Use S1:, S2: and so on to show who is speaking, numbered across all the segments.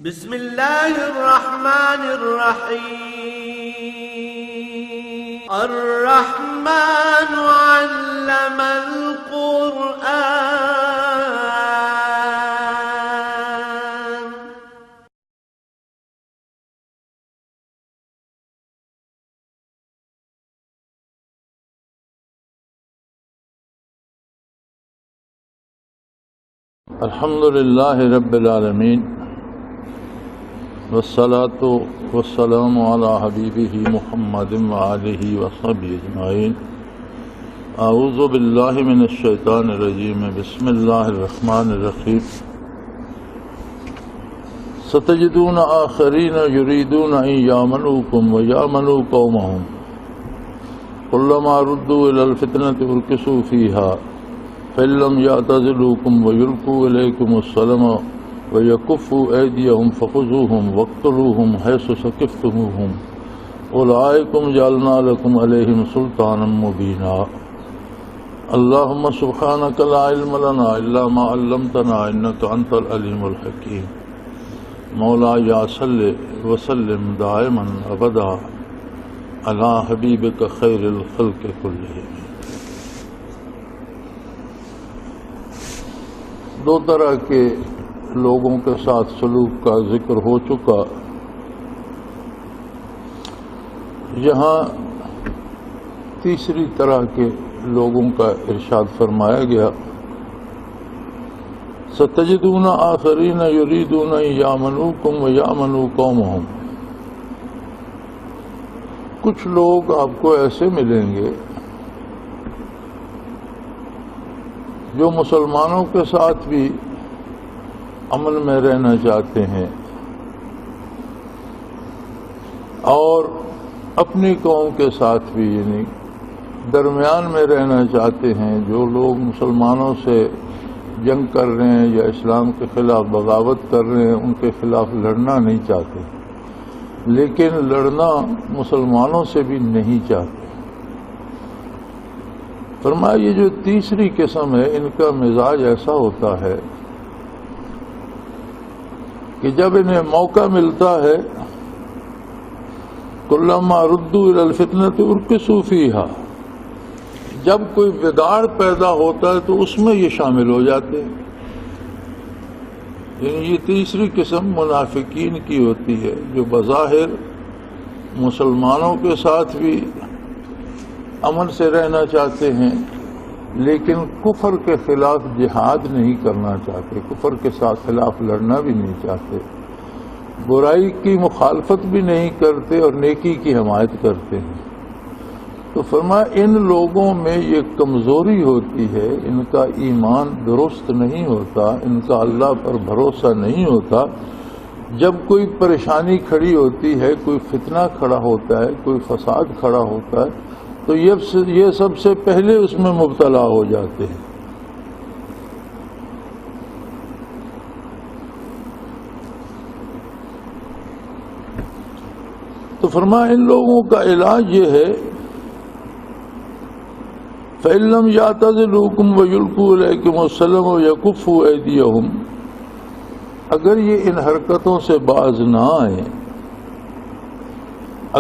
S1: بسم اللہ الرحمن الرحیم الرحمن علم القرآن
S2: الحمد للہ رب العالمین والصلاة والسلام علی حبیبہ محمد وآلہ وصحبہ اجمعین۔ اعوذ باللہ من الشیطان الرجیم، بسم اللہ الرحمن الرحیم۔ ستجدون آخرین یریدون ان یامنوکم ویامنوا قومہم کلما ردوا الی الفتنة ارکسوا فیہا فإن لم يعتزلوكم ويلقوا إليكم السلام ويكفوا أيديهم فخذوهم واقتلوهم حيث ثقفتموهم أولئكم جعلنا لكم عليهم سلطانا مبينا اللهم سبحانك لا علم لنا إلا ما علمتنا إنك أنت العليم الحكيم مولاي صل وسلم دائما أبدا على حبيبك خير الخلق كلهم۔ دو طرح کے لوگوں کے ساتھ سلوک کا ذکر ہو چکا، یہاں تیسری طرح کے لوگوں کا ارشاد فرمایا گیا، ستجدون آخرین یریدون ان یامنوکم ویامنوا قومہم۔ کچھ لوگ آپ کو ایسے ملیں گے جو مسلمانوں کے ساتھ بھی امن میں رہنا چاہتے ہیں اور اپنی قوم کے ساتھ بھی یعنی درمیان میں رہنا چاہتے ہیں۔ جو لوگ مسلمانوں سے جنگ کر رہے ہیں یا اسلام کے خلاف بغاوت کر رہے ہیں، ان کے خلاف لڑنا نہیں چاہتے، لیکن لڑنا مسلمانوں سے بھی نہیں چاہتے۔ فرمایا یہ جو تیسری قسم ہے، ان کا مزاج ایسا ہوتا ہے کہ جب انہیں موقع ملتا ہے کلما ردوا الی الفتنۃ ارکسوا فیہا، جب کوئی بگاڑ پیدا ہوتا ہے تو اس میں یہ شامل ہو جاتے ہیں۔ یعنی یہ تیسری قسم منافقین کی ہوتی ہے، جو بظاہر مسلمانوں کے ساتھ بھی امن سے رہنا چاہتے ہیں لیکن کفر کے خلاف جہاد نہیں کرنا چاہتے، کفر کے ساتھ خلاف لڑنا بھی نہیں چاہتے، برائی کی مخالفت بھی نہیں کرتے اور نیکی کی حمایت کرتے ہیں۔ تو فرمایا ان لوگوں میں یہ کمزوری ہوتی ہے، ان کا ایمان درست نہیں ہوتا، ان کا اللہ پر بھروسہ نہیں ہوتا۔ جب کوئی پریشانی کھڑی ہوتی ہے، کوئی فتنہ کھڑا ہوتا ہے، کوئی فساد کھڑا ہوتا ہے تو یہ سب سے پہلے اس میں مبتلا ہو جاتے ہیں۔ تو فرمایا ان لوگوں کا علاج یہ ہے فَإِن لَّمْ يَعْتَزِلُوكُمْ وَيُلْقُوا إِلَيْكُمُ السَّلَامَ وَيَكُفُّوا أَيْدِيَهُمْ، اگر یہ ان حرکتوں سے باز نہ آئیں،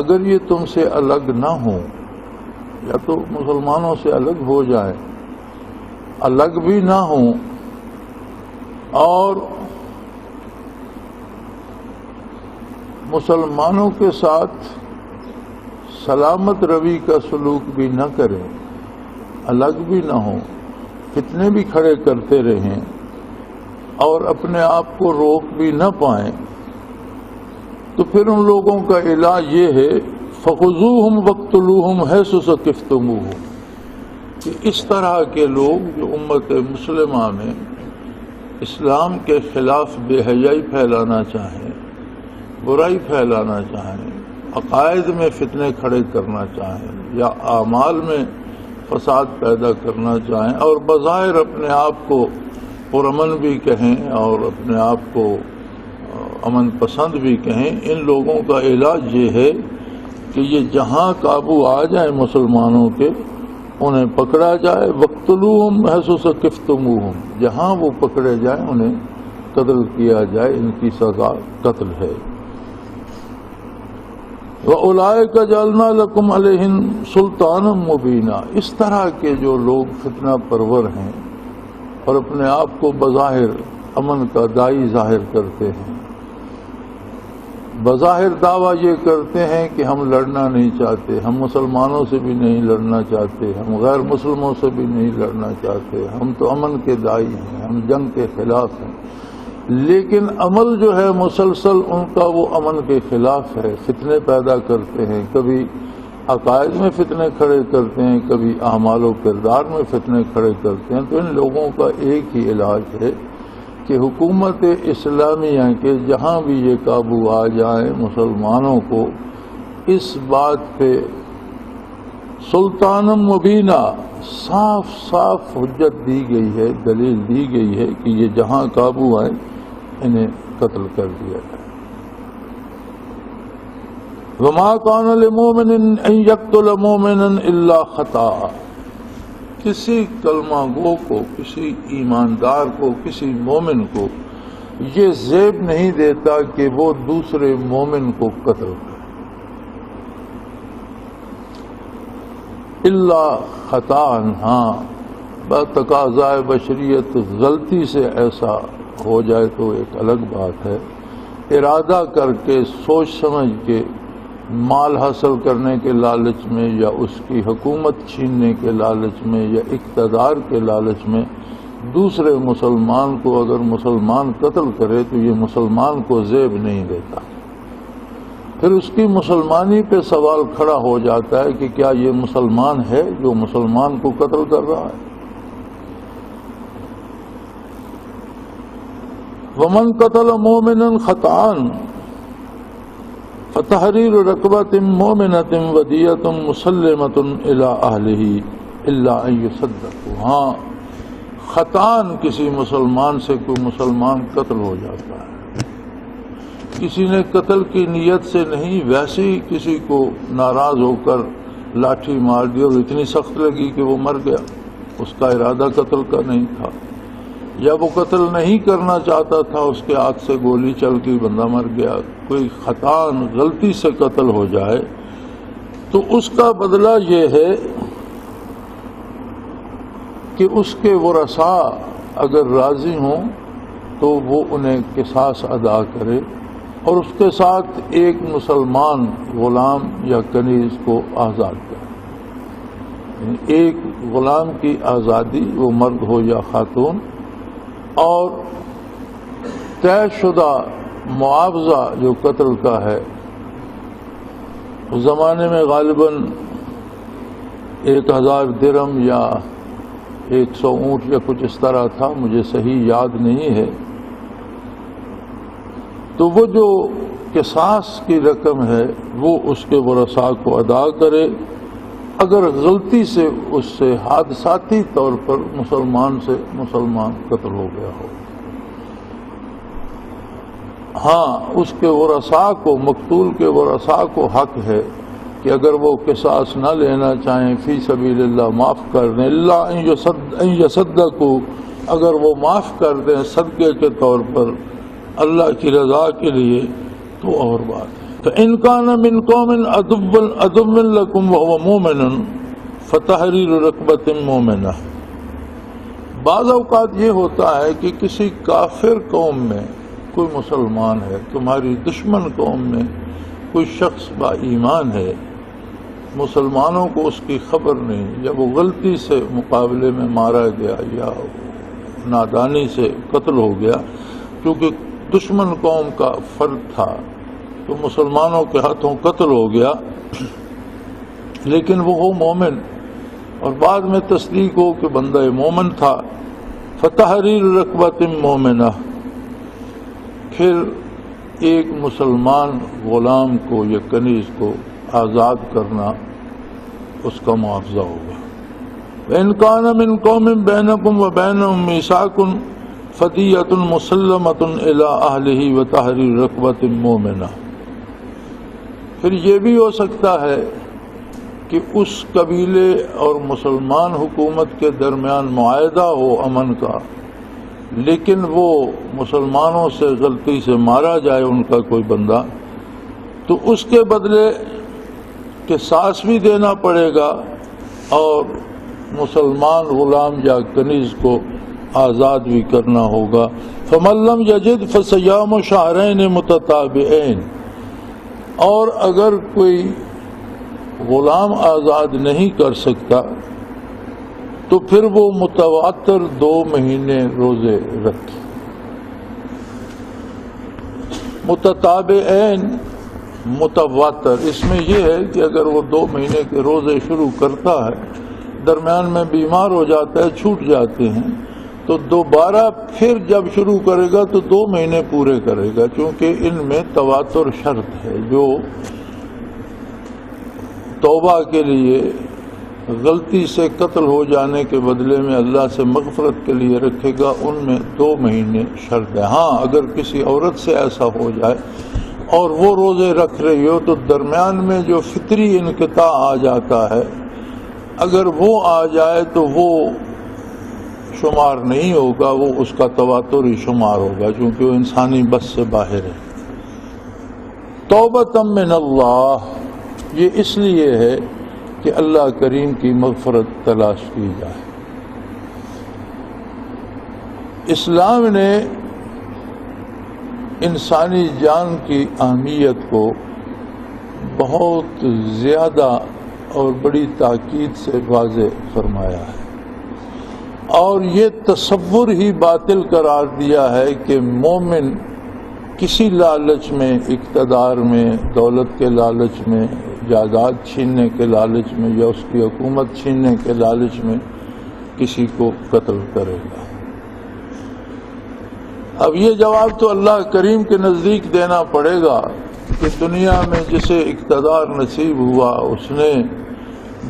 S2: اگر یہ تم سے الگ نہ ہوں، یا تو مسلمانوں سے الگ ہو جائیں، الگ بھی نہ ہوں اور مسلمانوں کے ساتھ سلامت روی کا سلوک بھی نہ کریں، الگ بھی نہ ہوں، فتنے بھی کھڑے کرتے رہیں اور اپنے آپ کو روک بھی نہ پائیں، تو پھر ان لوگوں کا علاج یہ ہے فَخُذُوهُمْ وَاقْتُلُوهُمْ حَيْثُ ثَقِفْتُمُوهُمْ، کہ اس طرح کے لوگ جو امت مسلمہ میں اسلام کے خلاف بے حیائی پھیلانا چاہیں، برائی پھیلانا چاہیں، عقائد میں فتنے کھڑے کرنا چاہیں یا اعمال میں فساد پیدا کرنا چاہیں اور بظاہر اپنے آپ کو پرامن بھی کہیں اور اپنے آپ کو امن پسند بھی کہیں، ان لوگوں کا علاج یہ ہے کہ یہ جہاں قابو آ جائیں مسلمانوں کے، انہیں پکڑا جائے، وَاقْتُلُوهُمْ حَيْثُ ثَقِفْتُمُوهُمْ، جہاں وہ پکڑے جائیں انہیں قتل کیا جائے، ان کی سزا قتل ہے۔ وَأُولَئِكَ جَعَلْنَا لَكُمْ عَلَيْهِمْ سُلْطَانًا مُبِينًا، اس طرح کے جو لوگ فتنہ پرور ہیں اور اپنے آپ کو بظاہر امن کا داعی ظاہر کرتے ہیں، بظاہر دعویٰ یہ کرتے ہیں کہ ہم لڑنا نہیں چاہتے، ہم مسلمانوں سے بھی نہیں لڑنا چاہتے، ہم غیر مسلموں سے بھی نہیں لڑنا چاہتے، ہم تو امن کے داعی ہیں، ہم جنگ کے خلاف ہیں، لیکن عمل جو ہے مسلسل ان کا وہ امن کے خلاف ہے، فتنے پیدا کرتے ہیں، کبھی عقائد میں فتنے کھڑے کرتے ہیں، کبھی اعمال و کردار میں فتنے کھڑے کرتے ہیں۔ تو ان لوگوں کا ایک ہی علاج ہے کہ حکومت اسلامیہ کے جہاں بھی یہ قابو آ جائیں مسلمانوں کو اس بات پہ سلطان مبینہ صاف صاف حجت دی گئی ہے، دلیل دی گئی ہے کہ یہ جہاں قابو آئیں انہیں قتل کر دیا جائے۔ وما كان لمؤمن ان يقتل مؤمنا الا خطأ، کسی کلمہ گو کو، کسی ایماندار کو، کسی مومن کو یہ زیب نہیں دیتا کہ وہ دوسرے مومن کو قتل کرے، الا خطأ، ہاں بتقاضائے بشریت غلطی سے ایسا ہو جائے تو ایک الگ بات ہے، ارادہ کر کے سوچ سمجھ کے مال حاصل کرنے کے لالچ میں یا اس کی حکومت چھیننے کے لالچ میں یا اقتدار کے لالچ میں دوسرے مسلمان کو اگر مسلمان قتل کرے تو یہ مسلمان کو زیب نہیں دیتا، پھر اس کی مسلمانی پہ سوال کھڑا ہو جاتا ہے کہ کیا یہ مسلمان ہے جو مسلمان کو قتل کر رہا ہے۔ ومن قتل مومنا خطأ فتحریر رقبۃ مؤمنۃ ودیۃ مسلمۃ الی اہلہ الا ان یصدقوا، ہاں خطأً کسی مسلمان سے کوئی مسلمان قتل ہو جاتا ہے، کسی نے قتل کی نیت سے نہیں، ویسے ہی کسی کو ناراض ہو کر لاٹھی مار دی اور اتنی سخت لگی کہ وہ مر گیا، اس کا ارادہ قتل کا نہیں تھا، یا وہ قتل نہیں کرنا چاہتا تھا، اس کے ہاتھ سے گولی چل کے بندہ مر گیا، کوئی خطأً غلطی سے قتل ہو جائے تو اس کا بدلہ یہ ہے کہ اس کے ورثاء اگر راضی ہوں تو وہ انہیں قصاص ادا کرے اور اس کے ساتھ ایک مسلمان غلام یا کنیز کو آزاد کرے، یعنی ایک غلام کی آزادی، وہ مرد ہو یا خاتون، اور طے شدہ معاوضہ جو قتل کا ہے، اس زمانے میں غالباً 1000 درہم یا 100 اونٹ یا کچھ اس طرح تھا، مجھے صحیح یاد نہیں ہے، تو وہ جو قصاص کی رقم ہے وہ اس کے ورثاء کو ادا کرے اگر غلطی سے اس سے حادثاتی طور پر مسلمان سے مسلمان قتل ہو گیا ہو۔ ہاں اس کے ورثاء کو، مقتول کے ورثاء کو حق ہے کہ اگر وہ قصاص نہ لینا چاہیں فی سبیل اللہ معاف کر دیں، اللہ ان یصدقوا، اگر وہ معاف کر دیں صدقے کے طور پر اللہ کی رضا کے لیے تو اور بات ہے۔ فَإِنْ كَانَ مِنْ قَوْمٍ عَدُوٍّ لَكُمْ وَهُوَ مُؤْمِنٌ فَتَحْرِيرُ رَقْبَةٍ مُؤْمِنَةٍ، بعض اوقات یہ ہوتا ہے کہ کسی کافر قوم میں کوئی مسلمان ہے، تمہاری دشمن قوم میں کوئی شخص با ایمان ہے، مسلمانوں کو اس کی خبر نہیں، یا وہ غلطی سے مقابلے میں مارا گیا یا نادانی سے قتل ہو گیا، کیونکہ دشمن قوم کا فرد تھا تو مسلمانوں کے ہاتھوں قتل ہو گیا، لیکن وہ مومن اور بعد میں تصدیق ہو کہ بندہ مومن تھا، فتحریر رقبۃ مومنہ، پھر ایک مسلمان غلام کو یا کنیز کو آزاد کرنا اس کا معاوضہ ہوگا۔ وَإِنْ كَانَ مِنْ قَوْمٍ بَيْنَكُمْ وَبَيْنَهُمْ مِيثَاقٌ فَدِيَّةٌ مُسَلَّمَةٌ إِلَىٰ أَهْلِهِ وَتَحْرِيرُ رَقْبَةٍ مُؤْمِنَةٍ، پھر یہ بھی ہو سکتا ہے کہ اس قبیلے اور مسلمان حکومت کے درمیان معاہدہ ہو امن کا، لیکن وہ مسلمانوں سے غلطی سے مارا جائے ان کا کوئی بندہ، تو اس کے بدلے قصاص بھی دینا پڑے گا اور مسلمان غلام یا کنیز کو آزاد بھی کرنا ہوگا۔ فَمَن لَّمْ يَجِدْ فَصِيَامُ شَهْرَيْنِ مُتَتَابِعَيْنِ، اور اگر کوئی غلام آزاد نہیں کر سکتا تو پھر وہ متواتر 2 مہینے روزے رکھے۔ متتابعین متواتر، اس میں یہ ہے کہ اگر وہ 2 مہینے کے روزے شروع کرتا ہے، درمیان میں بیمار ہو جاتا ہے، چھوٹ جاتے ہیں، تو دوبارہ پھر جب شروع کرے گا تو 2 مہینے پورے کرے گا، کیونکہ ان میں تواتر شرط ہے۔ جو توبہ کے لیے غلطی سے قتل ہو جانے کے بدلے میں اللہ سے مغفرت کے لیے رکھے گا، ان میں 2 مہینے شرط ہے۔ ہاں اگر کسی عورت سے ایسا ہو جائے اور وہ روزے رکھ رہی ہو تو درمیان میں جو فطری انقطاع آ جاتا ہے، اگر وہ آ جائے تو وہ شمار نہیں ہوگا، وہ اس کا تواتر ہی شمار ہوگا، کیونکہ وہ انسانی بس سے باہر ہے۔ توبۃ من اللہ، یہ اس لیے ہے کہ اللہ کریم کی مغفرت تلاش کی جائے۔ اسلام نے انسانی جان کی اہمیت کو بہت زیادہ اور بڑی تاکید سے واضح فرمایا ہے، اور یہ تصور ہی باطل قرار دیا ہے کہ مومن کسی لالچ میں، اقتدار میں، دولت کے لالچ میں، جائیداد چھیننے کے لالچ میں یا اس کی حکومت چھیننے کے لالچ میں کسی کو قتل کرے گا۔ اب یہ جواب تو اللہ کریم کے نزدیک دینا پڑے گا کہ دنیا میں جسے اقتدار نصیب ہوا اس نے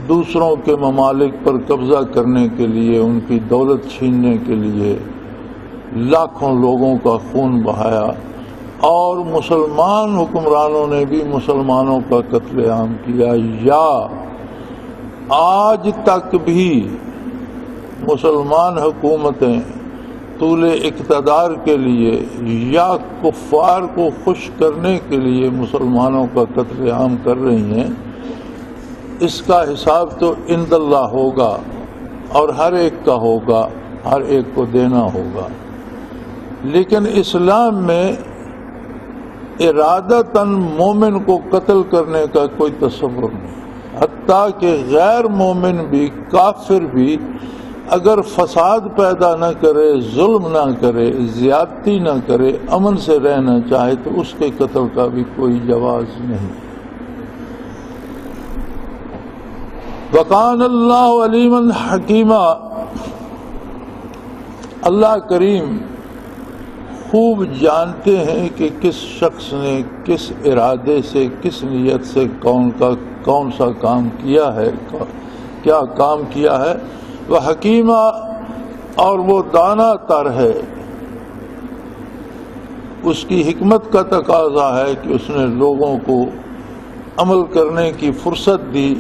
S2: دوسروں کے ممالک پر قبضہ کرنے کے لیے، ان کی دولت چھیننے کے لیے لاکھوں لوگوں کا خون بہایا، اور مسلمان حکمرانوں نے بھی مسلمانوں کا قتل عام کیا، یا آج تک بھی مسلمان حکومتیں طول اقتدار کے لیے یا کفار کو خوش کرنے کے لیے مسلمانوں کا قتل عام کر رہی ہیں۔ اس کا حساب تو عند اللہ ہوگا اور ہر ایک کا ہوگا، ہر ایک کو دینا ہوگا۔ لیکن اسلام میں ارادتاً مومن کو قتل کرنے کا کوئی تصور نہیں، حتیٰ کہ غیر مومن بھی، کافر بھی اگر فساد پیدا نہ کرے، ظلم نہ کرے، زیادتی نہ کرے، امن سے رہنا چاہے تو اس کے قتل کا بھی کوئی جواز نہیں۔ وَقَانَ اللَّهُ عَلِيمًا حَكِيمًا، اللہ کریم خوب جانتے ہیں کہ کس شخص نے کس ارادے سے، کس نیت سے کون سا کام کیا ہے، کیا کام کیا ہے۔ وہ حکیمہ، اور وہ دانا تر ہے۔ اس کی حکمت کا تقاضا ہے کہ اس نے لوگوں کو عمل کرنے کی فرصت دی،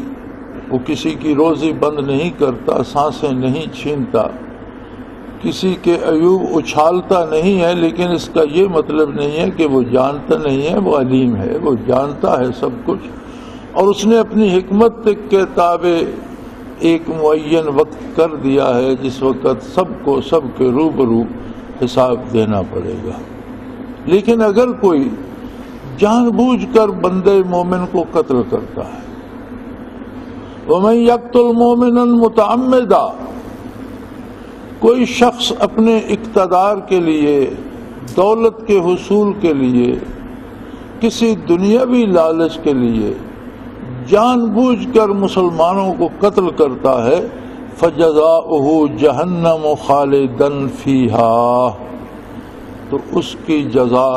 S2: وہ کسی کی روزی بند نہیں کرتا، سانسیں نہیں چھینتا، کسی کے عیوب اچھالتا نہیں ہے، لیکن اس کا یہ مطلب نہیں ہے کہ وہ جانتا نہیں ہے، وہ علیم ہے، وہ جانتا ہے سب کچھ، اور اس نے اپنی حکمت کے تابع ایک معین وقت کر دیا ہے جس وقت سب کو سب کے روبرو حساب دینا پڑے گا۔ لیکن اگر کوئی جان بوجھ کر بندے مومن کو قتل کرتا ہے، وَمَن يَقْتُلْ مُؤْمِنًا مُتَعَمِّدًا، کوئی شخص اپنے اقتدار کے لیے، دولت کے حصول کے لیے، کسی دنیاوی لالچ کے لیے جان بوجھ کر مسلمانوں کو قتل کرتا ہے، فَجَزَاؤُهُ جَهَنَّمُ خَالِدًا فِيهَا، تو اس کی جزا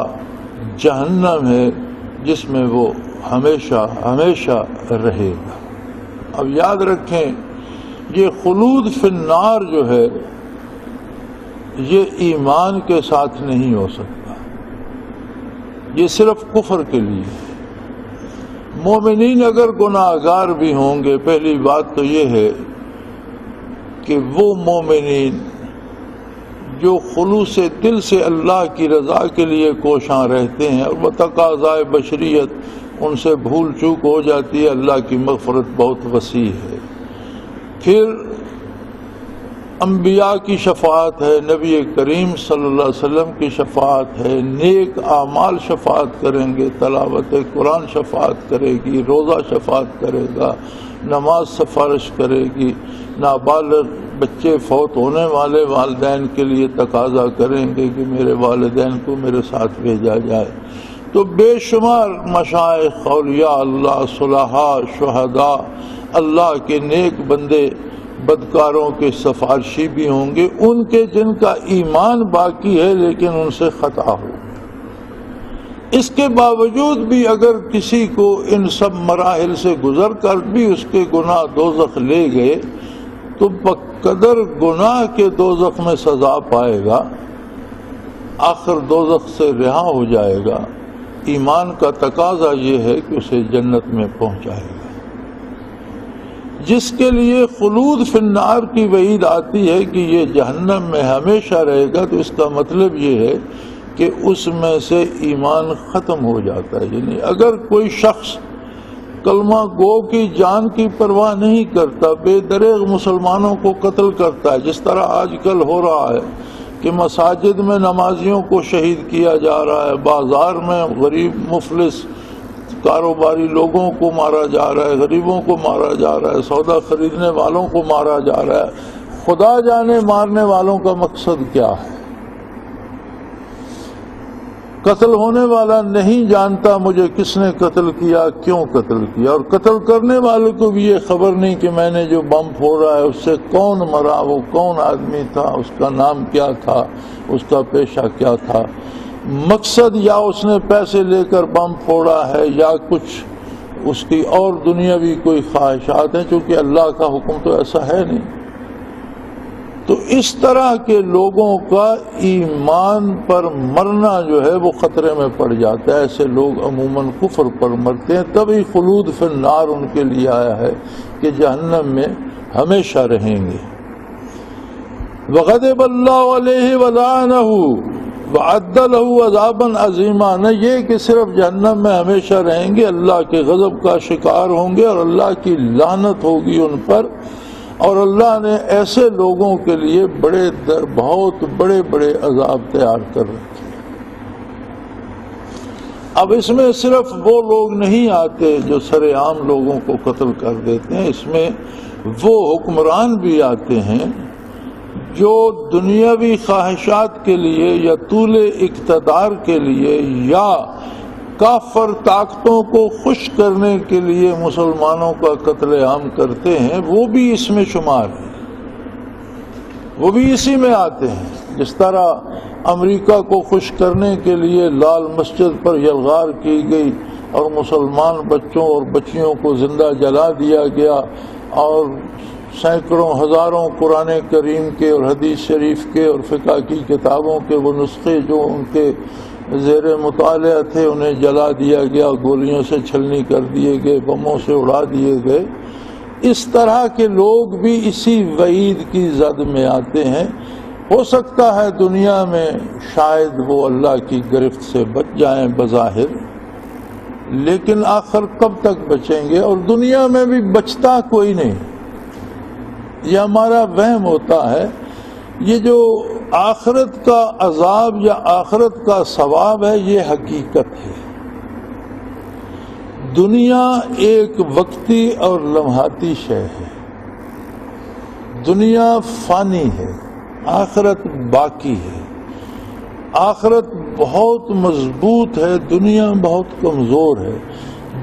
S2: جہنم ہے جس میں وہ ہمیشہ ہمیشہ رہے گا۔ اب یاد رکھیں، یہ خلود فی النار جو ہے یہ ایمان کے ساتھ نہیں ہو سکتا، یہ صرف کفر کے لیے۔ مومنین اگر گناہگار بھی ہوں گے، پہلی بات تو یہ ہے کہ وہ مومنین جو خلوص دل سے اللہ کی رضا کے لیے کوشاں رہتے ہیں، اور وہ تقاضائے بشریت ان سے بھول چوک ہو جاتی ہے، اللہ کی مغفرت بہت وسیع ہے۔ پھر انبیاء کی شفاعت ہے، نبی کریم صلی اللہ علیہ وسلم کی شفاعت ہے، نیک اعمال شفاعت کریں گے، تلاوت قرآن شفاعت کرے گی، روزہ شفاعت کرے گا، نماز سفارش کرے گی، نابالغ بچے فوت ہونے والے والدین کے لیے تقاضا کریں گے کہ میرے والدین کو میرے ساتھ بھیجا جائے۔ تو بے شمار مشائخ، اولیاء اللہ، صلحاء، شہداء، اللہ کے نیک بندے بدکاروں کے سفارشی بھی ہوں گے، ان کے جن کا ایمان باقی ہے لیکن ان سے خطا ہو۔ اس کے باوجود بھی اگر کسی کو ان سب مراحل سے گزر کر بھی اس کے گناہ دوزخ لے گئے تو بقدر گناہ کے دوزخ میں سزا پائے گا، آخر دوزخ سے رہا ہو جائے گا۔ ایمان کا تقاضا یہ ہے کہ اسے جنت میں پہنچائے گا۔ جس کے لیے خلود فی النار کی وعید آتی ہے کہ یہ جہنم میں ہمیشہ رہے گا، تو اس کا مطلب یہ ہے کہ اس میں سے ایمان ختم ہو جاتا ہے۔ یعنی اگر کوئی شخص کلمہ گو کی جان کی پرواہ نہیں کرتا، بے دریغ مسلمانوں کو قتل کرتا ہے، جس طرح آج کل ہو رہا ہے کہ مساجد میں نمازیوں کو شہید کیا جا رہا ہے، بازار میں غریب مفلس کاروباری لوگوں کو مارا جا رہا ہے، غریبوں کو مارا جا رہا ہے، سودا خریدنے والوں کو مارا جا رہا ہے، خدا جانے مارنے والوں کا مقصد کیا ہے؟ قتل ہونے والا نہیں جانتا مجھے کس نے قتل کیا، کیوں قتل کیا، اور قتل کرنے والے کو بھی یہ خبر نہیں کہ میں نے جو بم پھوڑا ہے اس سے کون مرا، وہ کون آدمی تھا، اس کا نام کیا تھا، اس کا پیشہ کیا تھا۔ مقصد یا اس نے پیسے لے کر بم پھوڑا ہے یا کچھ اس کی اور دنیاوی کوئی خواہشات ہیں، چونکہ اللہ کا حکم تو ایسا ہے نہیں۔ تو اس طرح کے لوگوں کا ایمان پر مرنا جو ہے وہ خطرے میں پڑ جاتا ہے۔ ایسے لوگ عموماً کفر پر مرتے ہیں، تبھی خلود فی النار ان کے لیے آیا ہے کہ جہنم میں ہمیشہ رہیں گے۔ وغضب اللہ علیہ ولعنہ وعد لہ عذابا عظیما، نہ یہ کہ صرف جہنم میں ہمیشہ رہیں گے، اللہ کے غضب کا شکار ہوں گے اور اللہ کی لعنت ہوگی ان پر، اور اللہ نے ایسے لوگوں کے لیے بہت بڑے بڑے عذاب تیار کر رکھے۔ اب اس میں صرف وہ لوگ نہیں آتے جو سر عام لوگوں کو قتل کر دیتے ہیں، اس میں وہ حکمران بھی آتے ہیں جو دنیاوی خواہشات کے لیے یا طول اقتدار کے لیے یا کافر طاقتوں کو خوش کرنے کے لیے مسلمانوں کا قتل عام کرتے ہیں، وہ بھی اس میں شمار ہیں، وہ بھی اسی میں آتے ہیں۔ جس طرح امریکہ کو خوش کرنے کے لیے لال مسجد پر یلغار کی گئی اور مسلمان بچوں اور بچیوں کو زندہ جلا دیا گیا، اور سینکڑوں ہزاروں قرآن کریم کے اور حدیث شریف کے اور فقہ کی کتابوں کے وہ نسخے جو ان کے زیر مطالعہ تھے انہیں جلا دیا گیا، گولیوں سے چھلنی کر دیے گئے، بموں سے اڑا دیے گئے۔ اس طرح کے لوگ بھی اسی وعید کی زد میں آتے ہیں۔ ہو سکتا ہے دنیا میں شاید وہ اللہ کی گرفت سے بچ جائیں بظاہر، لیکن آخر کب تک بچیں گے؟ اور دنیا میں بھی بچتا کوئی نہیں، یہ ہمارا وہم ہوتا ہے۔ یہ جو آخرت کا عذاب یا آخرت کا ثواب ہے یہ حقیقت ہے۔ دنیا ایک وقتی اور لمحاتی شے ہے، دنیا فانی ہے، آخرت باقی ہے۔ آخرت بہت مضبوط ہے، دنیا بہت کمزور ہے۔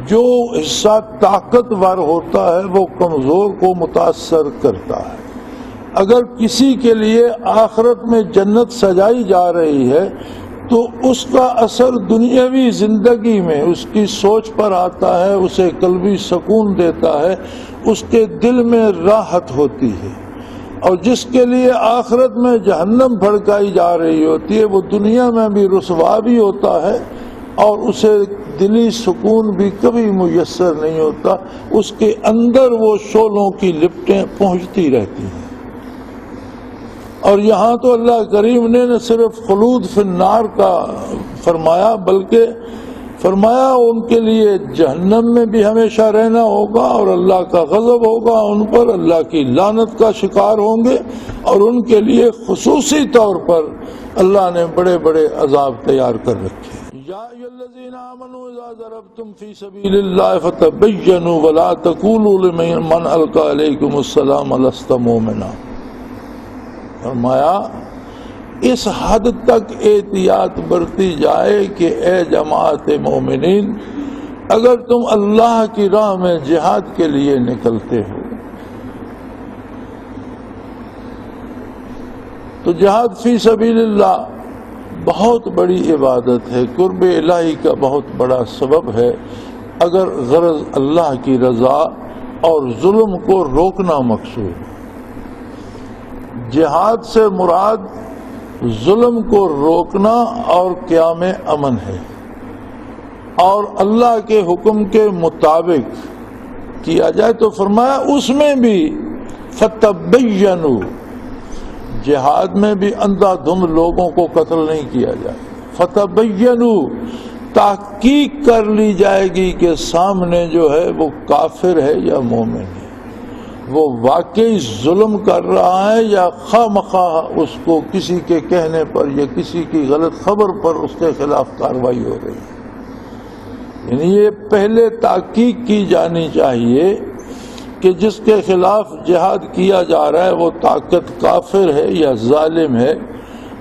S2: جو حصہ طاقتور ہوتا ہے وہ کمزور کو متاثر کرتا ہے۔ اگر کسی کے لیے آخرت میں جنت سجائی جا رہی ہے تو اس کا اثر دنیاوی زندگی میں اس کی سوچ پر آتا ہے، اسے قلبی سکون دیتا ہے، اس کے دل میں راحت ہوتی ہے۔ اور جس کے لیے آخرت میں جہنم بھڑکائی جا رہی ہوتی ہے وہ دنیا میں بھی رسوا بھی ہوتا ہے اور اسے دلی سکون بھی کبھی میسر نہیں ہوتا، اس کے اندر وہ شعلوں کی لپٹیں پہنچتی رہتی ہیں۔ اور یہاں تو اللہ کریم نے نہ صرف خلود فی النار کا فرمایا بلکہ فرمایا ان کے لیے جہنم میں بھی ہمیشہ رہنا ہوگا اور اللہ کا غضب ہوگا ان پر، اللہ کی لعنت کا شکار ہوں گے، اور ان کے لیے خصوصی طور پر اللہ نے بڑے بڑے عذاب تیار کر رکھے۔ یا ایھا الذین آمنوا اذا ضربتم فی سبیل اللہ فتبینوا ولا تقولوا لمن القی الیکم السلام لست مؤمنا۔ فرمایا اس حد تک احتیاط برتی جائے کہ اے جماعت مومنین، اگر تم اللہ کی راہ میں جہاد کے لیے نکلتے ہو تو جہاد فی سبیل اللہ بہت بڑی عبادت ہے، قرب الہی کا بہت بڑا سبب ہے۔ اگر غرض اللہ کی رضا اور ظلم کو روکنا مقصود، جہاد سے مراد ظلم کو روکنا اور قیام امن ہے، اور اللہ کے حکم کے مطابق کیا جائے تو فرمایا اس میں بھی فتبینوا، جہاد میں بھی اندھا دھند لوگوں کو قتل نہیں کیا جائے، فتبینوا تحقیق کر لی جائے گی کہ سامنے جو ہے وہ کافر ہے یا مومن ہے، وہ واقعی ظلم کر رہا ہے یا خواہ مخواہ اس کو کسی کے کہنے پر یا کسی کی غلط خبر پر اس کے خلاف کارروائی ہو رہی ہے۔ یعنی یہ پہلے تحقیق کی جانی چاہیے کہ جس کے خلاف جہاد کیا جا رہا ہے وہ طاقت کافر ہے یا ظالم ہے،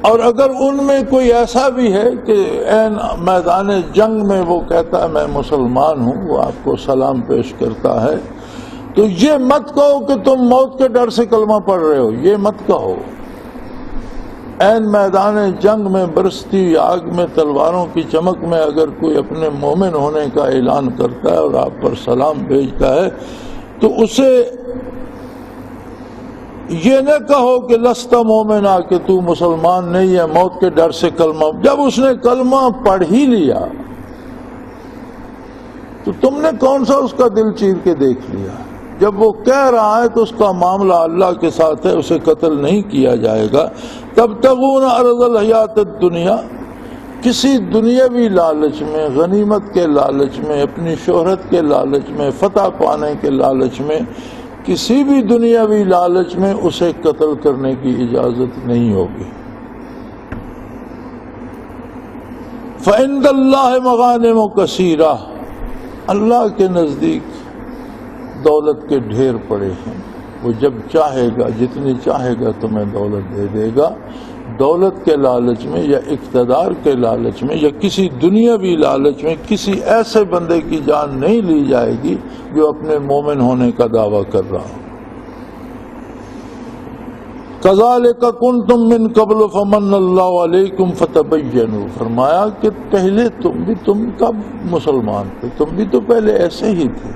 S2: اور اگر ان میں کوئی ایسا بھی ہے کہ عین میدان جنگ میں وہ کہتا ہے میں مسلمان ہوں، وہ آپ کو سلام پیش کرتا ہے، تو یہ مت کہو کہ تم موت کے ڈر سے کلمہ پڑھ رہے ہو، یہ مت کہو۔ عین میدان جنگ میں برستی آگ میں تلواروں کی چمک میں اگر کوئی اپنے مومن ہونے کا اعلان کرتا ہے اور آپ پر سلام بھیجتا ہے تو اسے یہ نہ کہو کہ لست مومنا، کہ تو مسلمان نہیں ہے، موت کے ڈر سے کلمہ، جب اس نے کلمہ پڑھ ہی لیا تو تم نے کون سا اس کا دل چیر کے دیکھ لیا؟ جب وہ کہہ رہا ہے تو اس کا معاملہ اللہ کے ساتھ ہے، اسے قتل نہیں کیا جائے گا۔ تبتغون عرض الحیات الدنیا، کسی دنیاوی لالچ میں، غنیمت کے لالچ میں، اپنی شہرت کے لالچ میں، فتح پانے کے لالچ میں، کسی بھی دنیاوی لالچ میں اسے قتل کرنے کی اجازت نہیں ہوگی۔ فعند اللہ مغانم کثیرہ، اللہ کے نزدیک دولت کے ڈھیر پڑے ہیں، وہ جب چاہے گا جتنی چاہے گا تمہیں دولت دے دے گا۔ دولت کے لالچ میں یا اقتدار کے لالچ میں یا کسی دنیاوی لالچ میں کسی ایسے بندے کی جان نہیں لی جائے گی جو اپنے مومن ہونے کا دعویٰ کر رہا ہو۔ کذالک کنتم من قبل فمن اللہ علیکم فتبینوا، فرمایا کہ پہلے تم کب مسلمان تھے؟ تم بھی تو پہلے ایسے ہی تھے۔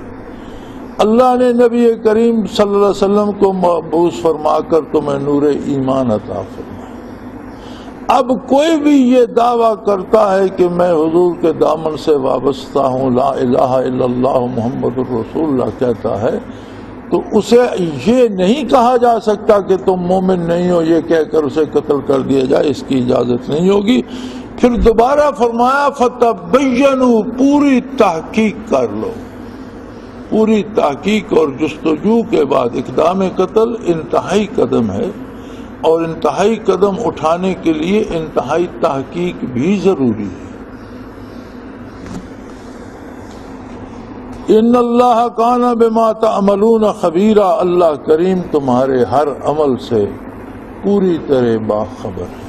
S2: اللہ نے نبی کریم صلی اللہ علیہ وسلم کو مبعوث فرما کر تمہیں نور ایمان عطا فرمایا۔ اب کوئی بھی یہ دعویٰ کرتا ہے کہ میں حضور کے دامن سے وابستہ ہوں، لا الہ الا اللہ محمد الرسول اللہ کہتا ہے، تو اسے یہ نہیں کہا جا سکتا کہ تم مومن نہیں ہو، یہ کہہ کر اسے قتل کر دیا جائے، اس کی اجازت نہیں ہوگی۔ پھر دوبارہ فرمایا فتبینوا، پوری تحقیق کر لو۔ پوری تحقیق اور جستجو کے بعد اقدام قتل انتہائی قدم ہے، اور انتہائی قدم اٹھانے کے لیے انتہائی تحقیق بھی ضروری ہے۔ ان اللہ کان بما تعملون خبیرا، اللہ کریم تمہارے ہر عمل سے پوری طرح باخبر ہے۔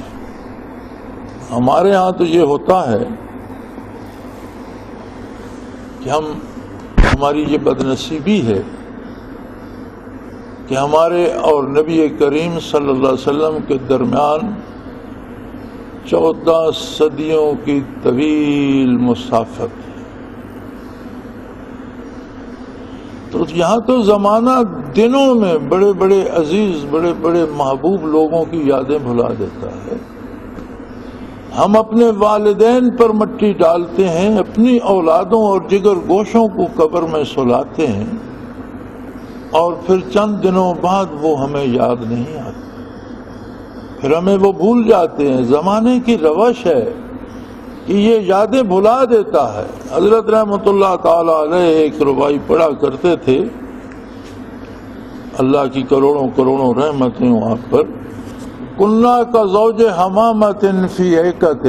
S2: ہمارے ہاں تو یہ ہوتا ہے کہ ہماری یہ بدنصیبی ہے کہ ہمارے اور نبی کریم صلی اللہ علیہ وسلم کے درمیان 14 صدیوں کی طویل مسافت ہے۔ تو یہاں تو زمانہ دنوں میں بڑے بڑے عزیز، بڑے بڑے محبوب لوگوں کی یادیں بھلا دیتا ہے۔ ہم اپنے والدین پر مٹی ڈالتے ہیں، اپنی اولادوں اور جگر گوشوں کو قبر میں سلاتے ہیں، اور پھر چند دنوں بعد وہ ہمیں یاد نہیں آتے۔ پھر ہمیں وہ بھول جاتے ہیں. زمانے کی روش ہے کہ یہ یادیں بھلا دیتا ہے. حضرت رحمۃ اللہ تعالی علیہ ایک ربائی پڑھا کرتے تھے, اللہ کی کروڑوں کروڑوں رحمتیں وہاں پر. کننا کا زوج حمامت فی ایکت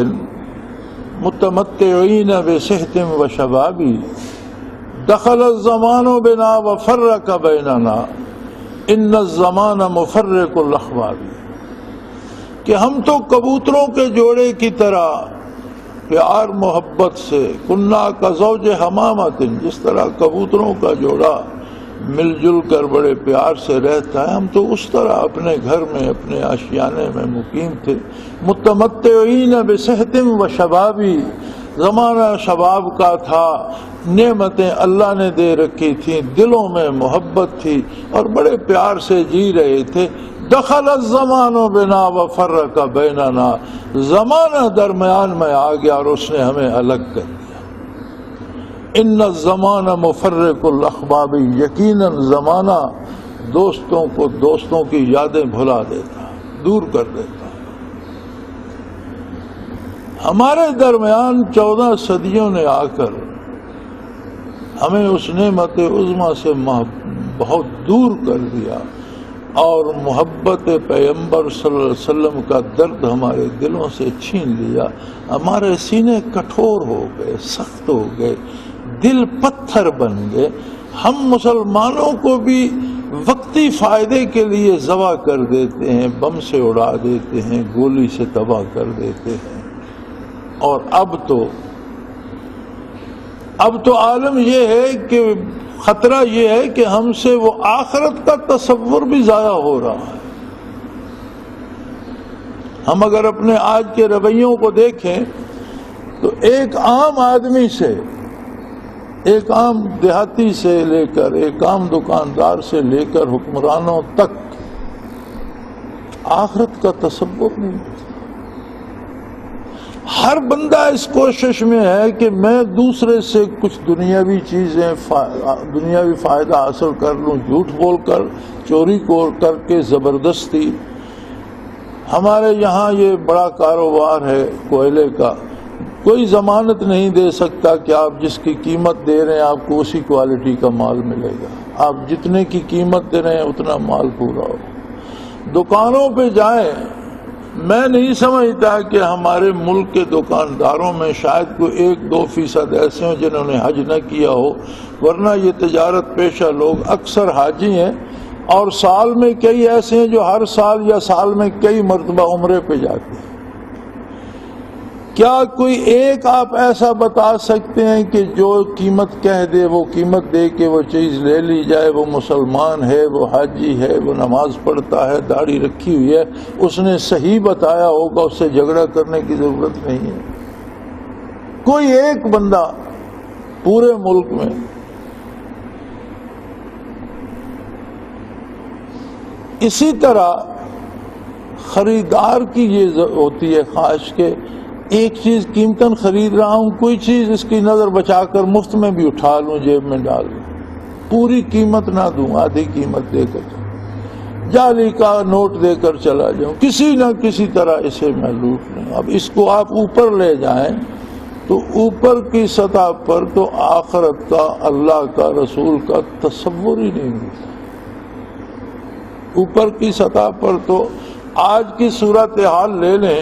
S2: متمتعین بصحت و شبابی دخل الزمان بنا وفرق بیننا ان الزمان مفرق الاحباب. کہ ہم تو کبوتروں کے جوڑے کی طرح پیار محبت سے, کننا کا زوج حمامت, جس طرح کبوتروں کا جوڑا مل جل کر بڑے پیار سے رہتا ہے, ہم تو اس طرح اپنے گھر میں اپنے آشیانے میں مقیم تھے. متمتعین بصحت و شبابی, زمانہ شباب کا تھا, نعمتیں اللہ نے دے رکھی تھیں, دلوں میں محبت تھی اور بڑے پیار سے جی رہے تھے. دخل الزمان بنا وفرق بیننا, زمانہ درمیان میں آ گیا اور اس نے ہمیں الگ کر دیا. ان الزمان مفرق الاحباب, یقیناً زمانہ دوستوں کو دوستوں کی یادیں بھلا دیتا, دور کر دیتا. ہمارے درمیان 14 صدیوں نے آ کر ہمیں اس نعمت عظمیٰ سے بہت دور کر دیا اور محبت پیغمبر صلی اللہ علیہ وسلم کا درد ہمارے دلوں سے چھین لیا. ہمارے سینے کٹھور ہو گئے, سخت ہو گئے, دل پتھر بن گئے. ہم مسلمانوں کو بھی وقتی فائدے کے لیے ذبح کر دیتے ہیں, بم سے اڑا دیتے ہیں, گولی سے تباہ کر دیتے ہیں. اور اب تو عالم یہ ہے کہ خطرہ یہ ہے کہ ہم سے وہ آخرت کا تصور بھی ضائع ہو رہا ہے. ہم اگر اپنے آج کے رویوں کو دیکھیں تو ایک عام آدمی سے, ایک عام دیہاتی سے لے کر ایک عام دکاندار سے لے کر حکمرانوں تک آخرت کا تصور نہیں. ہر بندہ اس کوشش میں ہے کہ میں دوسرے سے کچھ دنیاوی چیزیں, دنیاوی فائدہ حاصل کر لوں, جھوٹ بول کر, چوری کر کے, زبردستی. ہمارے یہاں یہ بڑا کاروبار ہے کوئلے کا, کوئی ضمانت نہیں دے سکتا کہ آپ جس کی قیمت دے رہے ہیں آپ کو اسی کوالٹی کا مال ملے گا. آپ جتنے کی قیمت دے رہے ہیں اتنا مال پورا ہو. دکانوں پہ جائیں, میں نہیں سمجھتا کہ ہمارے ملک کے دکانداروں میں شاید کوئی 1-2% ایسے ہوں جنہوں نے حج نہ کیا ہو, ورنہ یہ تجارت پیشہ لوگ اکثر حاجی ہیں, اور سال میں کئی ایسے ہیں جو ہر سال یا سال میں کئی مرتبہ عمرے پہ جاتے ہیں. کیا کوئی ایک آپ ایسا بتا سکتے ہیں کہ جو قیمت کہہ دے وہ قیمت دے کے وہ چیز لے لی جائے, وہ مسلمان ہے, وہ حاجی ہے, وہ نماز پڑھتا ہے, داڑھی رکھی ہوئی ہے, اس نے صحیح بتایا ہوگا, اس سے جھگڑا کرنے کی ضرورت نہیں ہے. کوئی ایک بندہ پورے ملک میں. اسی طرح خریدار کی یہ ہوتی ہے خواہش کہ ایک چیز قیمتاً خرید رہا ہوں, کوئی چیز اس کی نظر بچا کر مفت میں بھی اٹھا لوں, جیب میں ڈال لوں, پوری قیمت نہ دوں, آدھی قیمت دے کر جعلی کا نوٹ دے کر چلا جاؤں, کسی نہ کسی طرح اسے میں لوٹ لوں. اب اس کو آپ اوپر لے جائیں تو اوپر کی سطح پر تو آخرت کا, اللہ کا, رسول کا تصور ہی نہیں ملتا. اوپر کی سطح پر تو آج کی صورتحال لے لیں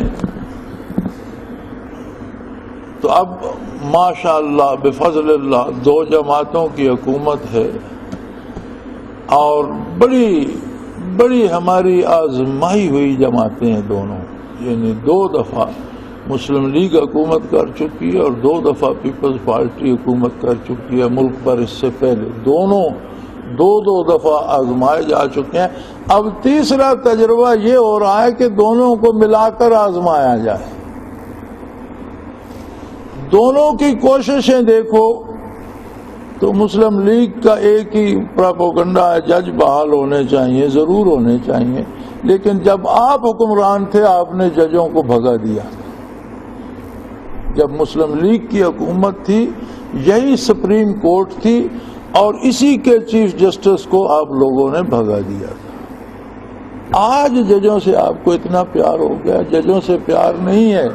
S2: تو اب ماشاءاللہ بفضل اللہ 2 جماعتوں کی حکومت ہے, اور بڑی ہماری آزمائی ہوئی جماعتیں ہیں دونوں. یعنی 2 دفعہ مسلم لیگ حکومت کر چکی ہے اور 2 دفعہ پیپلز پارٹی حکومت کر چکی ہے ملک پر. اس سے پہلے دونوں 2 دفعہ آزمائے جا چکے ہیں. اب تیسرا تجربہ یہ ہو رہا ہے کہ دونوں کو ملا کر آزمایا جائے. دونوں کی کوششیں دیکھو تو مسلم لیگ کا ایک ہی پروپیگنڈا ہے, جج بحال ہونے چاہیے, ضرور ہونے چاہیے, لیکن جب آپ حکمران تھے آپ نے ججوں کو بھگا دیا. جب مسلم لیگ کی حکومت تھی یہی سپریم کورٹ تھی اور اسی کے چیف جسٹس کو آپ لوگوں نے بھگا دیا تھا. آج ججوں سے آپ کو اتنا پیار ہو گیا، ججوں سے پیار نہیں ہے۔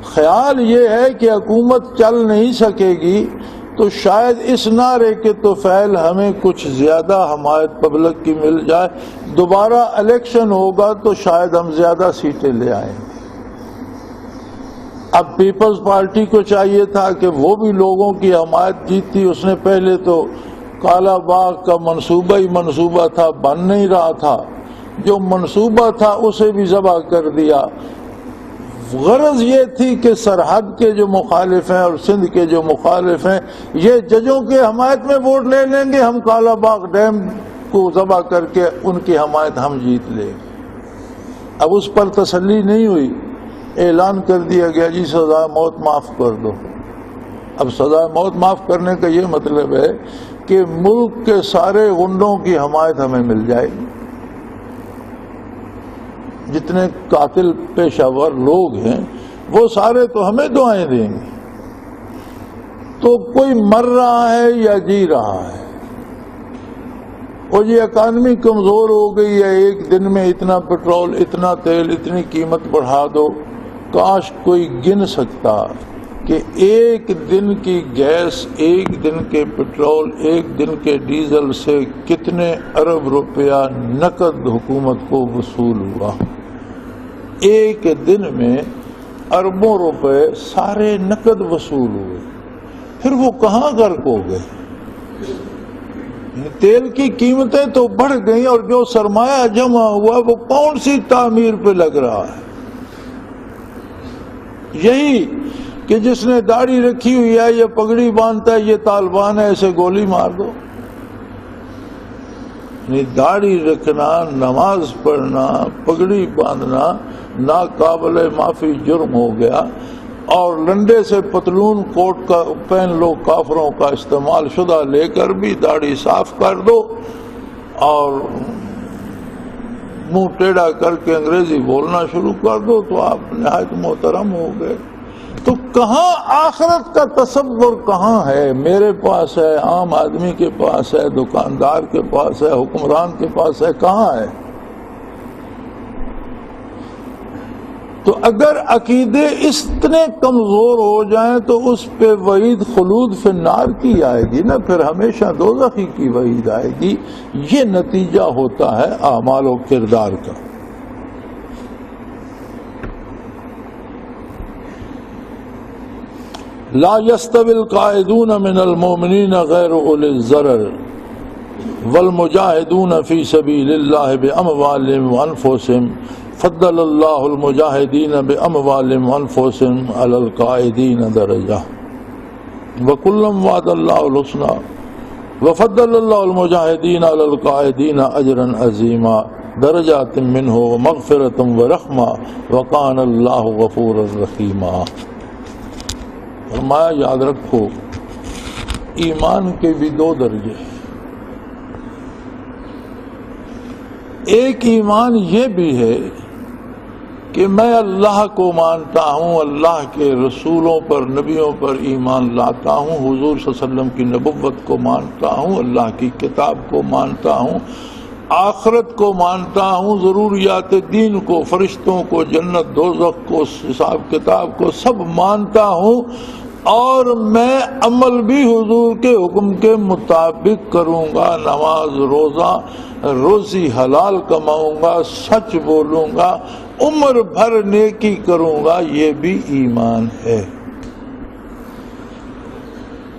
S2: خیال یہ ہے کہ حکومت چل نہیں سکے گی تو شاید اس نعرے کے تو فعل ہمیں کچھ زیادہ حمایت پبلک کی مل جائے، دوبارہ الیکشن ہوگا تو شاید ہم زیادہ سیٹیں لے آئیں گے۔ اب پیپلز پارٹی کو چاہیے تھا کہ وہ بھی لوگوں کی حمایت جیتی، اس نے پہلے تو کالا باغ کا منصوبہ ہی منصوبہ تھا، بن نہیں رہا تھا، جو منصوبہ تھا اسے بھی ذبح کر دیا۔ غرض یہ تھی کہ سرحد کے جو مخالف ہیں اور سندھ کے جو مخالف ہیں یہ ججوں کے حمایت میں ووٹ لے لیں گے، ہم کالا باغ ڈیم کو ذبح کر کے ان کی حمایت ہم جیت لیں گے۔ اب اس پر تسلی نہیں ہوئی، اعلان کر دیا گیا جی سزائے موت معاف کر دو۔ اب سزائے موت معاف کرنے کا یہ مطلب ہے کہ ملک کے سارے غنڈوں کی حمایت ہمیں مل جائے گی، جتنے قاتل پیشہ ور لوگ ہیں وہ سارے تو ہمیں دعائیں دیں گے۔ تو کوئی مر رہا ہے یا جی رہا ہے، اور یہ اکانومی کمزور ہو گئی ہے، ایک دن میں اتنا پٹرول، اتنا تیل، اتنی قیمت بڑھا دو۔ کاش کوئی گن سکتا کہ ایک دن کی گیس، ایک دن کے پٹرول، ایک دن کے ڈیزل سے کتنے ارب روپیہ نقد حکومت کو وصول ہوا۔ ایک دن میں اربوں روپے سارے نقد وصول ہوئے، پھر وہ کہاں غرق ہو گئے؟ تیل کی قیمتیں تو بڑھ گئیں اور جو سرمایہ جمع ہوا وہ کون سی تعمیر پہ لگ رہا ہے؟ یہی کہ جس نے داڑھی رکھی ہوئی ہے، یہ پگڑی باندھتا ہے، یہ طالبان ہے، اسے گولی مار دو۔ داڑھی رکھنا، نماز پڑھنا، پگڑی باندھنا ناقابل معافی جرم ہو گیا، اور لنڈے سے پتلون کوٹ کا پہن لو، کافروں کا استعمال شدہ لے کر بھی داڑھی صاف کر دو اور منہ ٹیڑھا کر کے انگریزی بولنا شروع کر دو تو آپ نہایت محترم ہو گئے۔ تو کہاں آخرت کا تصور کہاں ہے؟ میرے پاس ہے، عام آدمی کے پاس ہے، دکاندار کے پاس ہے، حکمران کے پاس ہے، کہاں ہے؟ تو اگر عقیدے اتنے کمزور ہو جائیں تو اس پہ وعید خلود فی النار کی آئے گی نا، پھر ہمیشہ دوزخی کی وعید آئے گی۔ یہ نتیجہ ہوتا ہے اعمال و کردار کا۔ لا يستوي القاعدون من المؤمنين غير أولي الضرر والمجاهدون في سبيل الله بأموالهم وأنفسهم فضل الله المجاهدين بأموالهم وأنفسهم على القاعدين درجة وكلا وعد الله الحسنى وفضل الله المجاهدين على القاعدين أجرا عظيما درجات منه ومغفرة ورحمة وكان الله غفورا رحيما۔ فرمایا یاد رکھو ایمان کے بھی دو درجے ہیں۔ ایک ایمان یہ بھی ہے کہ میں اللہ کو مانتا ہوں، اللہ کے رسولوں پر، نبیوں پر ایمان لاتا ہوں، حضور صلی اللہ علیہ وسلم کی نبوت کو مانتا ہوں، اللہ کی کتاب کو مانتا ہوں، آخرت کو مانتا ہوں، ضروریات دین کو، فرشتوں کو، جنت دوزخ کو، حساب کتاب کو سب مانتا ہوں، اور میں عمل بھی حضور کے حکم کے مطابق کروں گا، نماز، روزہ، روزی حلال کماؤں گا، سچ بولوں گا، عمر بھر نیکی کروں گا، یہ بھی ایمان ہے۔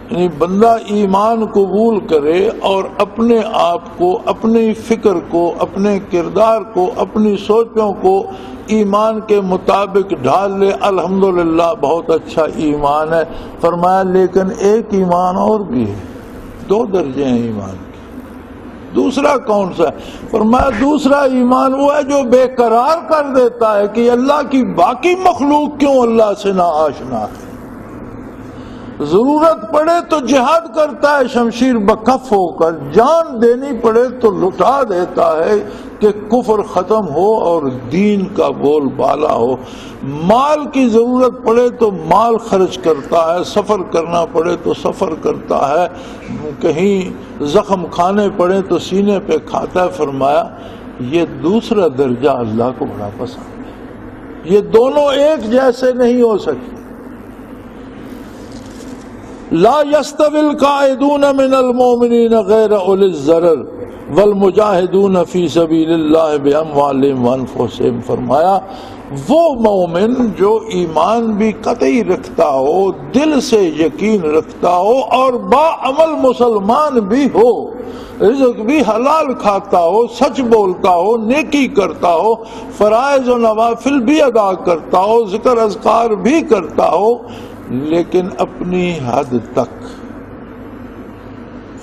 S2: یعنی بندہ ایمان قبول کرے اور اپنے آپ کو، اپنی فکر کو، اپنے کردار کو، اپنی سوچوں کو ایمان کے مطابق ڈھال لے، الحمدللہ بہت اچھا ایمان ہے۔ فرمایا لیکن ایک ایمان اور بھی ہے، دو درجے ہیں ایمان کے۔ دوسرا کون سا ہے؟ فرمایا دوسرا ایمان وہ ہے جو بے قرار کر دیتا ہے کہ اللہ کی باقی مخلوق کیوں اللہ سے نا آشنا ہے، ضرورت پڑے تو جہاد کرتا ہے شمشیر بکف ہو کر، جان دینی پڑے تو لٹا دیتا ہے کہ کفر ختم ہو اور دین کا بول بالا ہو، مال کی ضرورت پڑے تو مال خرچ کرتا ہے، سفر کرنا پڑے تو سفر کرتا ہے، کہیں زخم کھانے پڑے تو سینے پہ کھاتا ہے۔ فرمایا یہ دوسرا درجہ اللہ کو بڑا پسند ہے. یہ دونوں ایک جیسے نہیں ہو سکتے. لا يستوي القاعدون من المؤمنین غیر اولی الضرر والمجاہدون فی سبیل اللہ باموالہم وانفسہم. فرمایا وہ مومن جو ایمان بھی قطعی رکھتا ہو، دل سے یقین رکھتا ہو اور باعمل مسلمان بھی ہو، رزق بھی حلال کھاتا ہو، سچ بولتا ہو، نیکی کرتا ہو، فرائض و نوافل بھی ادا کرتا ہو، ذکر اذکار بھی کرتا ہو، لیکن اپنی حد تک.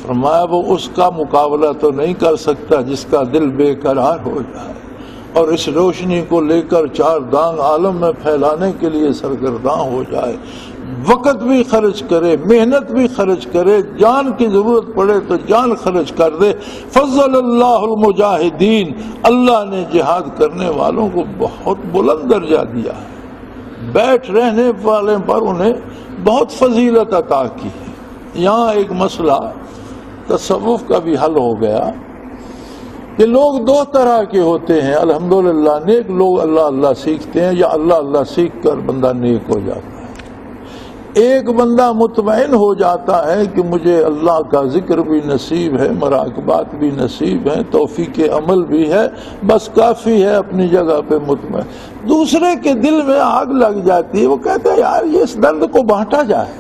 S2: فرمایا وہ اس کا مقابلہ تو نہیں کر سکتا جس کا دل بے قرار ہو جائے اور اس روشنی کو لے کر چار دانگ عالم میں پھیلانے کے لیے سرگرداں ہو جائے، وقت بھی خرچ کرے، محنت بھی خرچ کرے، جان کی ضرورت پڑے تو جان خرچ کر دے. فضل اللہ المجاہدین، اللہ نے جہاد کرنے والوں کو بہت بلند درجہ دیا ہے. بیٹھ رہنے والے پر انہیں بہت فضیلت عطا کی ہے. یہاں ایک مسئلہ تصوف کا بھی حل ہو گیا کہ لوگ دو طرح کے ہوتے ہیں. الحمدللہ نیک لوگ اللہ اللہ سیکھتے ہیں، یا اللہ اللہ سیکھ کر بندہ نیک ہو جاتا ہے. ایک بندہ مطمئن ہو جاتا ہے کہ مجھے اللہ کا ذکر بھی نصیب ہے، مراقبات بھی نصیب ہے، توفیق عمل بھی ہے، بس کافی ہے، اپنی جگہ پہ مطمئن. دوسرے کے دل میں آگ لگ جاتی ہے، وہ کہتا ہے یار یہ اس درد کو بانٹا جائے،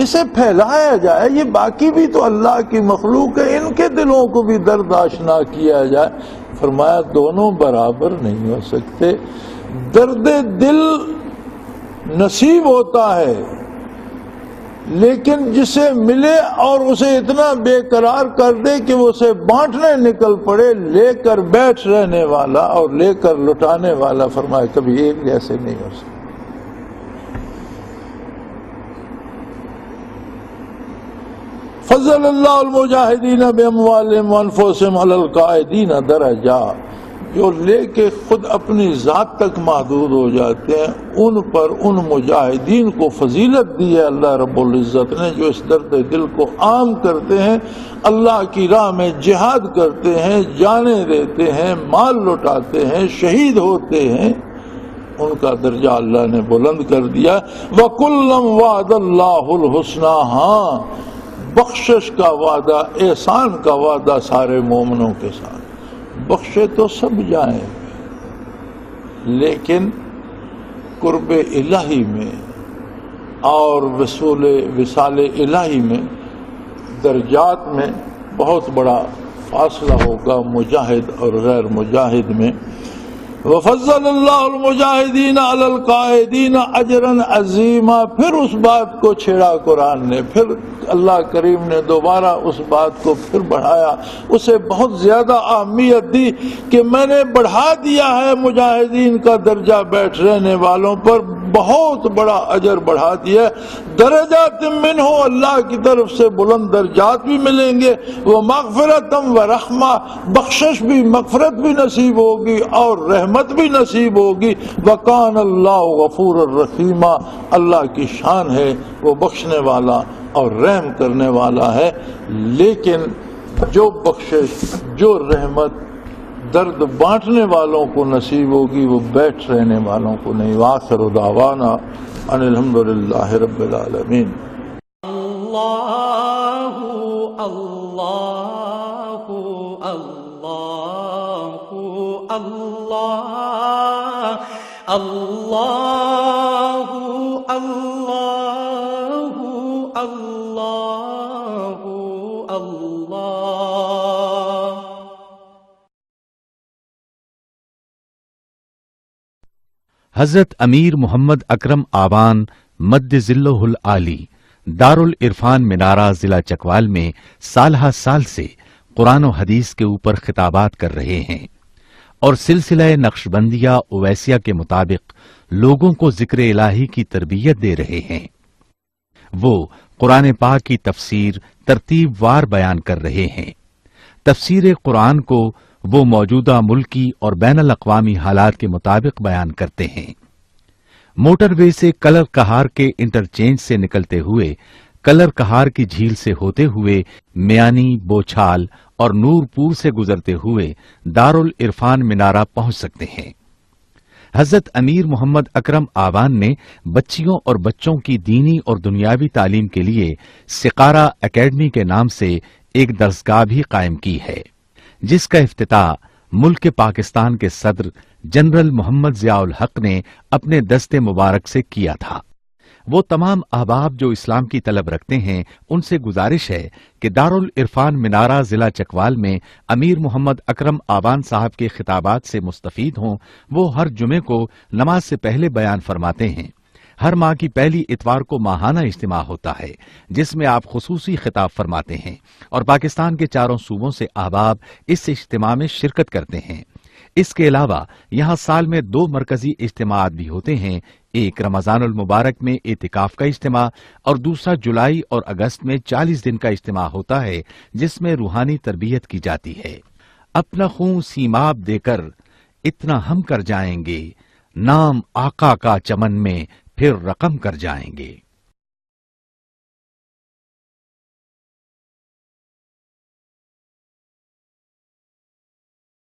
S2: اسے پھیلایا جائے، یہ باقی بھی تو اللہ کی مخلوق ہے، ان کے دلوں کو بھی درد آشنا کیا جائے. فرمایا دونوں برابر نہیں ہو سکتے. درد دل نصیب ہوتا ہے، لیکن جسے ملے اور اسے اتنا بے قرار کر دے کہ وہ اسے بانٹنے نکل پڑے، لے کر بیٹھ رہنے والا اور لے کر لٹانے والا فرمایا کبھی ایک جیسے نہیں ہو سکتے. فضل اللہ المجاہدین باموالہم وانفسہم علی القاعدین درجہ. جو لے کے خود اپنی ذات تک محدود ہو جاتے ہیں ان پر ان مجاہدین کو فضیلت دی ہے اللہ رب العزت نے، جو اس درد دل کو عام کرتے ہیں، اللہ کی راہ میں جہاد کرتے ہیں، جانیں دیتے ہیں، مال لٹاتے ہیں، شہید ہوتے ہیں. ان کا درجہ اللہ نے بلند کر دیا. وَكُلًّا وَعَدَ اللَّهُ الْحُسْنَى. ہاں بخشش کا وعدہ، احسان کا وعدہ سارے مومنوں کے ساتھ. بخشے تو سب جائیں، لیکن قرب الہی میں اور وصال الہی میں درجات میں بہت بڑا فاصلہ ہوگا مجاہد اور غیر مجاہد میں. وفضل اللہ المجاہدین علی القاعدین اجرا عظیما. پھر اس بات کو چھیڑا قرآن نے، پھر اللہ کریم نے دوبارہ اس بات کو پھر بڑھایا، اسے بہت زیادہ اہمیت دی کہ میں نے بڑھا دیا ہے مجاہدین کا درجہ بیٹھ رہنے والوں پر، بہت بڑا اجر بڑھا دیا. درجات منہ، اللہ کی طرف سے بلند درجات بھی ملیں گے. وہ مغفرت و رحمہ، بخشش بھی مغفرت بھی نصیب ہوگی اور رحمت بھی نصیب ہوگی. وکان اللہ غفور الرحیم، اللہ کی شان ہے وہ بخشنے والا اور رحم کرنے والا ہے. لیکن جو بخشش، جو رحمت درد بانٹنے والوں کو نصیب ہوگی وہ بیٹھ رہنے والوں کو نہیں. وآخر دعوانا ان الحمدللہ رب العالمین.
S1: اللہ اللہ اللہ اللہ اللہ اللہ اللہ اللہ.
S3: حضرت امیر محمد اکرم آوان مد ذلہ العالی دارالعرفان منارہ ضلع چکوال میں سالہ سال سے قرآن و حدیث کے اوپر خطابات کر رہے ہیں اور سلسلہ نقشبندیہ اویسیہ کے مطابق لوگوں کو ذکر الہی کی تربیت دے رہے ہیں. وہ قرآن پاک کی تفسیر ترتیب وار بیان کر رہے ہیں. تفسیر قرآن کو وہ موجودہ ملکی اور بین الاقوامی حالات کے مطابق بیان کرتے ہیں. موٹر وے سے کلر کہار کے انٹرچینج سے نکلتے ہوئے کلر کہار کی جھیل سے ہوتے ہوئے میانی، بوچھال اور نورپور سے گزرتے ہوئے دارالعرفان منارہ پہنچ سکتے ہیں۔ حضرت امیر محمد اکرم آوان نے بچیوں اور بچوں کی دینی اور دنیاوی تعلیم کے لیے سقارہ اکیڈمی کے نام سے ایک درسگاہ بھی قائم کی ہے، جس کا افتتاح ملک پاکستان کے صدر جنرل محمد ضیاء الحق نے اپنے دست مبارک سے کیا تھا۔ وہ تمام احباب جو اسلام کی طلب رکھتے ہیں ان سے گزارش ہے کہ دارالعرفان منارہ ضلع چکوال میں امیر محمد اکرم آوان صاحب کے خطابات سے مستفید ہوں۔ وہ ہر جمعے کو نماز سے پہلے بیان فرماتے ہیں۔ ہر ماہ کی پہلی اتوار کو ماہانہ اجتماع ہوتا ہے جس میں آپ خصوصی خطاب فرماتے ہیں اور پاکستان کے چاروں صوبوں سے احباب اس اجتماع میں شرکت کرتے ہیں۔ اس کے علاوہ یہاں سال میں 2 مرکزی اجتماعات بھی ہوتے ہیں، ایک رمضان المبارک میں اعتکاف کا اجتماع اور دوسرا جولائی اور اگست میں 40 دن کا اجتماع ہوتا ہے جس میں روحانی تربیت کی جاتی ہے۔ اپنا خون سیماب دے کر اتنا ہم کر جائیں گے، نام آقا کا چمن میں پھر رقم کر جائیں گے۔